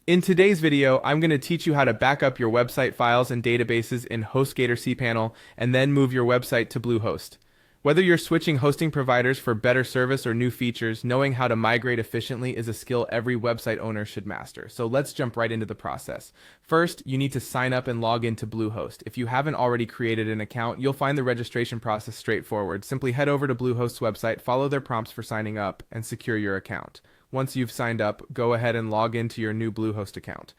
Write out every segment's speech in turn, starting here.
In today's video, I'm going to teach you how to back up your website files and databases in HostGator cPanel and then move your website to Bluehost. Whether you're switching hosting providers for better service or new features, knowing how to migrate efficiently is a skill every website owner should master. So let's jump right into the process. First, you need to sign up and log into Bluehost. If you haven't already created an account, you'll find the registration process straightforward. Simply head over to Bluehost's website, follow their prompts for signing up, and secure your account. Once you've signed up, go ahead and log into your new Bluehost account.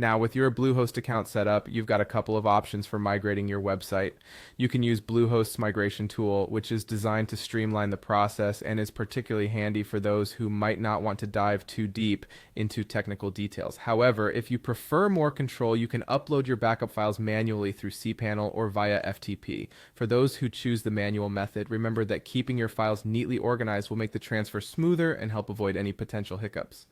Now, with your Bluehost account set up, you've got a couple of options for migrating your website. You can use Bluehost's migration tool, which is designed to streamline the process and is particularly handy for those who might not want to dive too deep into technical details. However, if you prefer more control, you can upload your backup files manually through cPanel or via FTP. For those who choose the manual method, remember that keeping your files neatly organized will make the transfer smoother and help avoid any potential hiccups.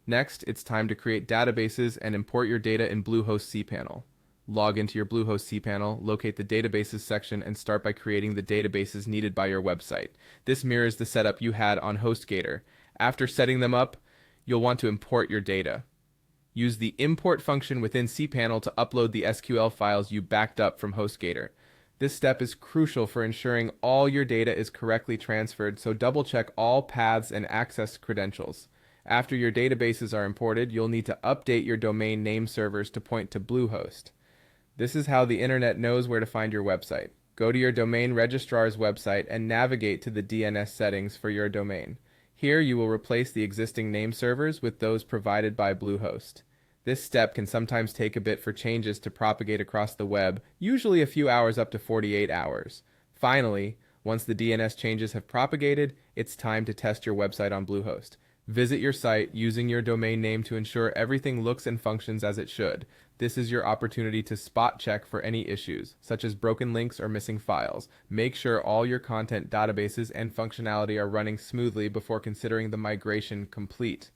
Next, it's time to create databases and import your data in Bluehost cPanel. Log into your Bluehost cPanel, locate the databases section, and start by creating the databases needed by your website. This mirrors the setup you had on HostGator. After setting them up, you'll want to import your data. Use the import function within cPanel to upload the SQL files you backed up from HostGator. This step is crucial for ensuring all your data is correctly transferred, so double-check all paths and access credentials. After your databases are imported, you'll need to update your domain name servers to point to Bluehost. This is how the internet knows where to find your website. Go to your domain registrar's website and navigate to the DNS settings for your domain. Here you will replace the existing name servers with those provided by Bluehost. This step can sometimes take a bit for changes to propagate across the web, usually a few hours up to 48 hours. Finally, once the DNS changes have propagated, it's time to test your website on Bluehost. Visit your site using your domain name to ensure everything looks and functions as it should. This is your opportunity to spot check for any issues, such as broken links or missing files. Make sure all your content, databases, and functionality are running smoothly before considering the migration complete.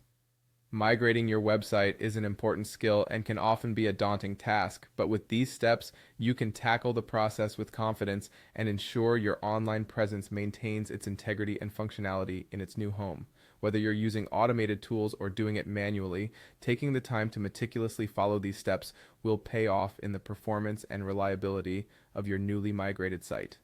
Migrating your website is an important skill and can often be a daunting task, but with these steps, you can tackle the process with confidence and ensure your online presence maintains its integrity and functionality in its new home. Whether you're using automated tools or doing it manually, taking the time to meticulously follow these steps will pay off in the performance and reliability of your newly migrated site.